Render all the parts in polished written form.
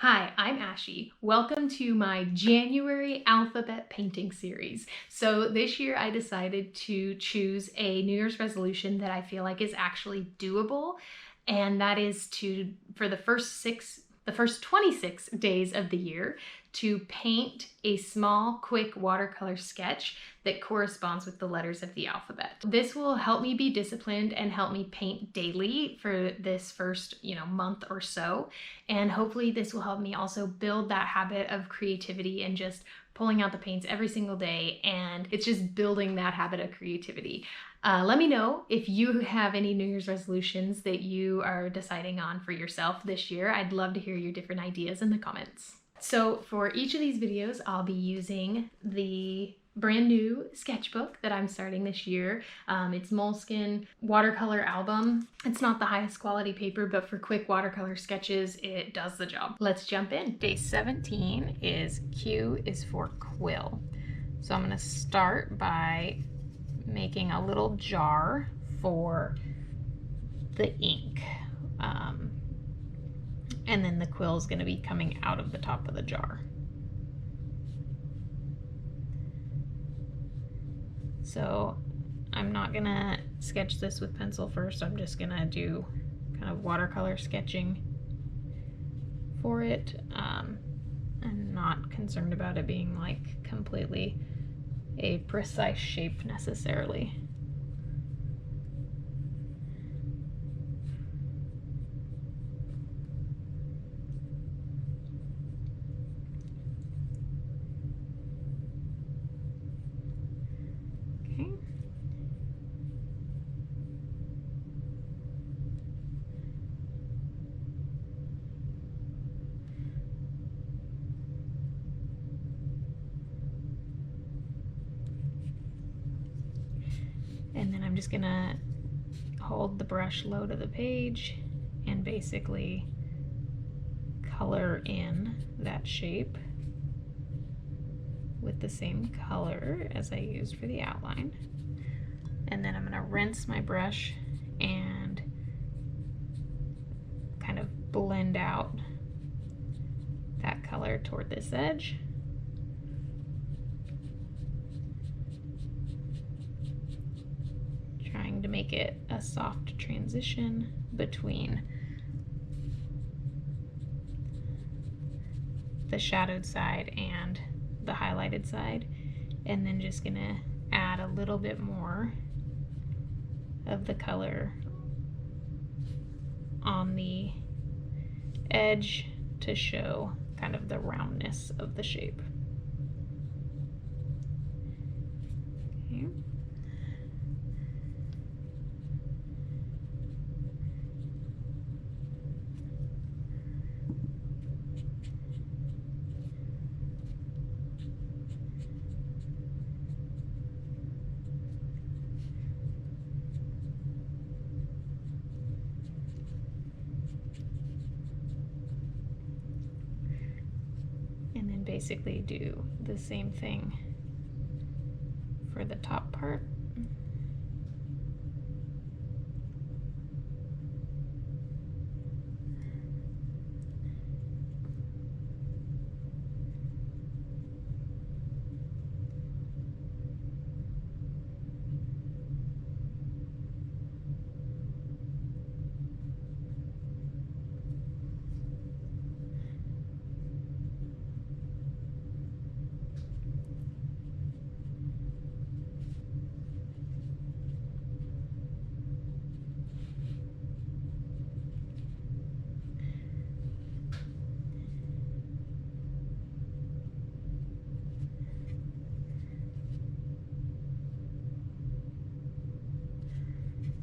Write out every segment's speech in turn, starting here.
Hi, I'm Ashy. Welcome to my January alphabet painting series. So this year I decided to choose a New Year's resolution that I feel like is actually doable, and that is for the first 26 days of the year, to paint a small, quick watercolor sketch that corresponds with the letters of the alphabet. This will help me be disciplined and help me paint daily for this first, month or so. And hopefully this will help me also build that habit of creativity and just pulling out the paints every single day. And it's just building that habit of creativity. Let me know if you have any New Year's resolutions that you are deciding on for yourself this year. I'd love to hear your different ideas in the comments. So for each of these videos, I'll be using the brand new sketchbook that I'm starting this year. It's Moleskine watercolor album. It's not the highest quality paper, but for quick watercolor sketches, it does the job. Let's jump in. Day 17 is Q is for Quill. So I'm gonna start by making a little jar for the ink. And then the quill is going to be coming out of the top of the jar. So I'm not going to sketch this with pencil first. I'm just going to do kind of watercolor sketching for it. I'm not concerned about it being like completely a precise shape necessarily. Okay. And then I'm just gonna hold the brush low to the page and basically color in that shape with the same color as I used for the outline. And then I'm gonna rinse my brush and kind of blend out that color toward this edge. Trying to make it a soft transition between the shadowed side and the highlighted side, and then just gonna add a little bit more of the color on the edge to show kind of the roundness of the shape. Okay. And then basically do the same thing for the top part.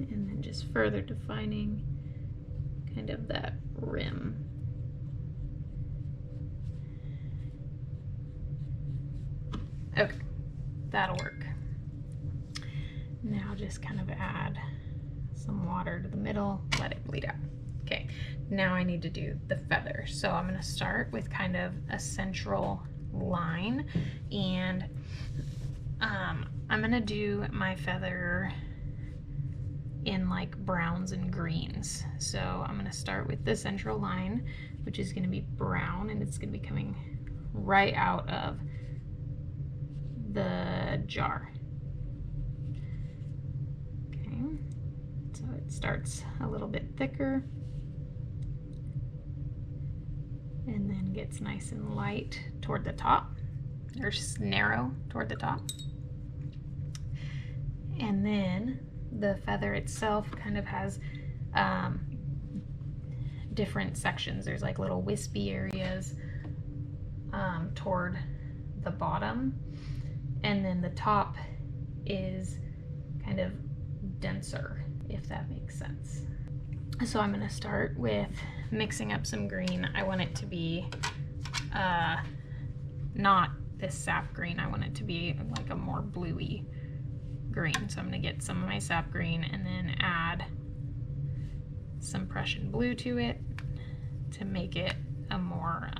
And then just further defining kind of that rim. Okay, that'll work. Now just kind of add some water to the middle, let it bleed out. Okay, now I need to do the feather. So I'm gonna start with kind of a central line, and I'm gonna do my feather in like browns and greens. So I'm gonna start with the central line. which is going to be brown, and it's going to be coming right out of the jar. Okay, so it starts a little bit thicker and then gets nice and light toward the top, or narrow toward the top. And then the feather itself kind of has different sections. There's like little wispy areas toward the bottom, and then the top is kind of denser, if that makes sense. So I'm going to start with mixing up some green. I want it to be not this sap green. I want it to be like a more bluey green. So I'm going to get some of my sap green and then add some Prussian blue to it to make it a more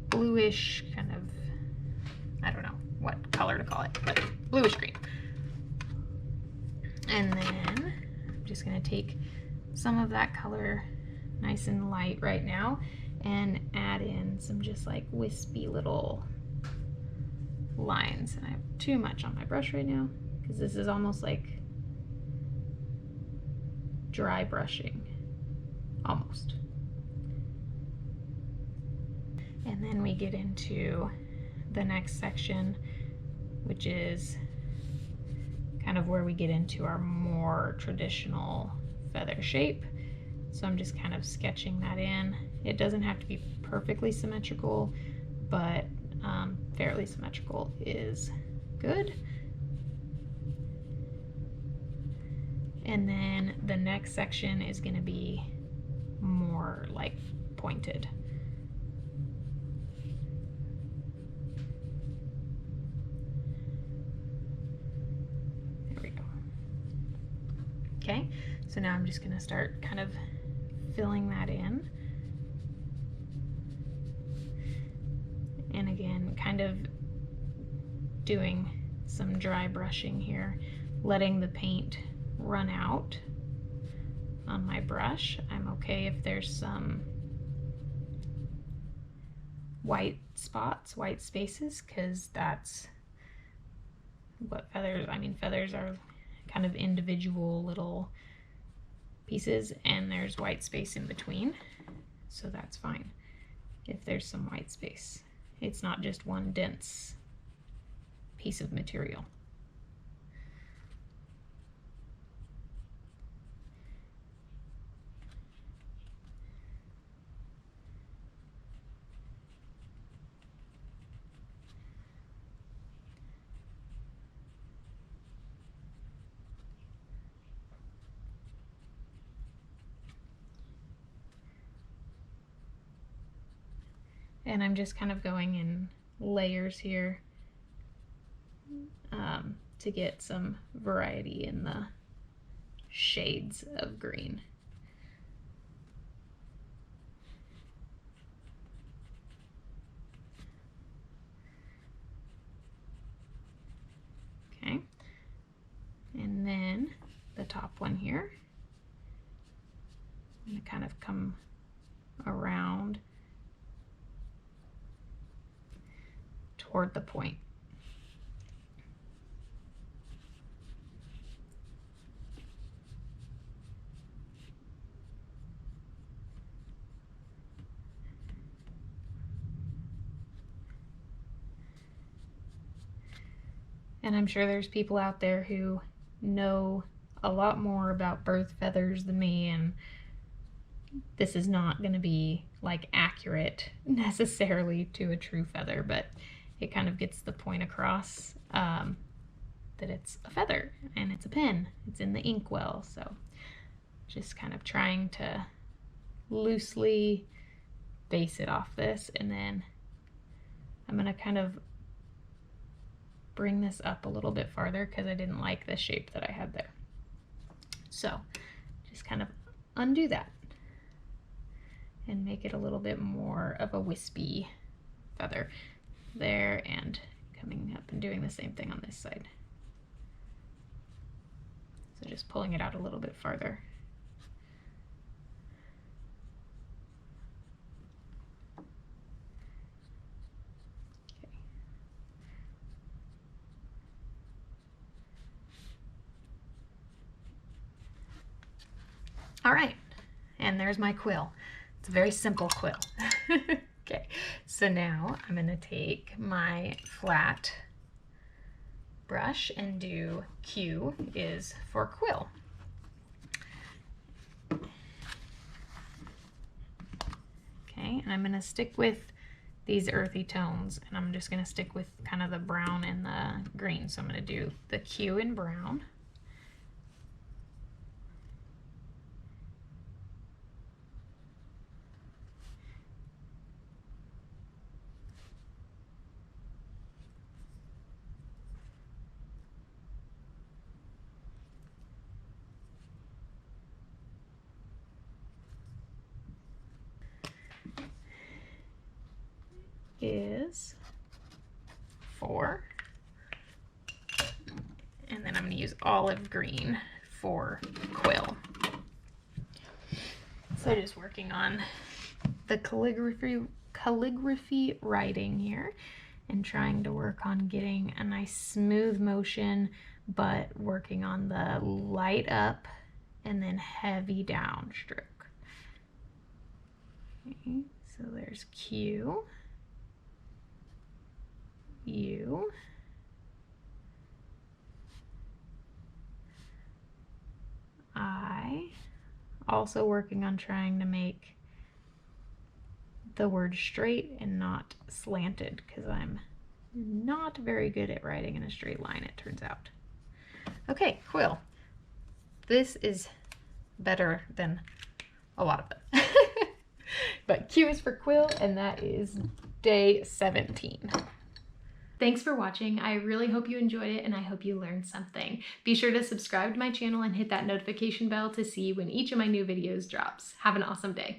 bluish kind of, I don't know what color to call it, but bluish green. And then I'm just going to take some of that color nice and light right now and add in some just like wispy little lines. And I have too much on my brush right now because this is almost like dry brushing, almost. And then we get into the next section, which is kind of where we get into our more traditional feather shape. So I'm just kind of sketching that in. It doesn't have to be perfectly symmetrical, but fairly symmetrical is good. And then the next section is going to be more like pointed. There we go. Okay, so now I'm just going to start kind of filling that in. And again, kind of doing some dry brushing here, letting the paint run out on my brush. I'm okay if there's some white spots, white spaces, because that's what feathers, I mean, feathers are kind of individual little pieces, and there's white space in between, so that's fine if there's some white space. It's not just one dense piece of material. And I'm just kind of going in layers here to get some variety in the shades of green. Okay, and then the top one here, I'm going to kind of come around toward the point. And I'm sure there's people out there who know a lot more about birth feathers than me, and this is not going to be like accurate necessarily to a true feather, but it kind of gets the point across that it's a feather and it's a pen. It's in the inkwell, so just kind of trying to loosely base it off this, and then I'm going to kind of bring this up a little bit farther because I didn't like the shape that I had there. So just kind of undo that and make it a little bit more of a wispy feather there, and coming up and doing the same thing on this side. So just pulling it out a little bit farther. All right, and there's my quill. It's a very simple quill. Okay, so now I'm gonna take my flat brush and do Q is for quill. Okay, and I'm gonna stick with these earthy tones, and I'm just gonna stick with kind of the brown and the green. So I'm gonna do the Q in brown. Is for, and then I'm going to use olive green for quill. So just working on the calligraphy writing here and trying to work on getting a nice smooth motion, but working on the light up and then heavy down stroke. Okay, so there's Q, U, I. Also working on trying to make the word straight and not slanted, because I'm not very good at writing in a straight line, it turns out. Okay, quill. This is better than a lot of them. But Q is for quill, and that is day 17. Thanks for watching. I really hope you enjoyed it, and I hope you learned something. Be sure to subscribe to my channel and hit that notification bell to see when each of my new videos drops. Have an awesome day.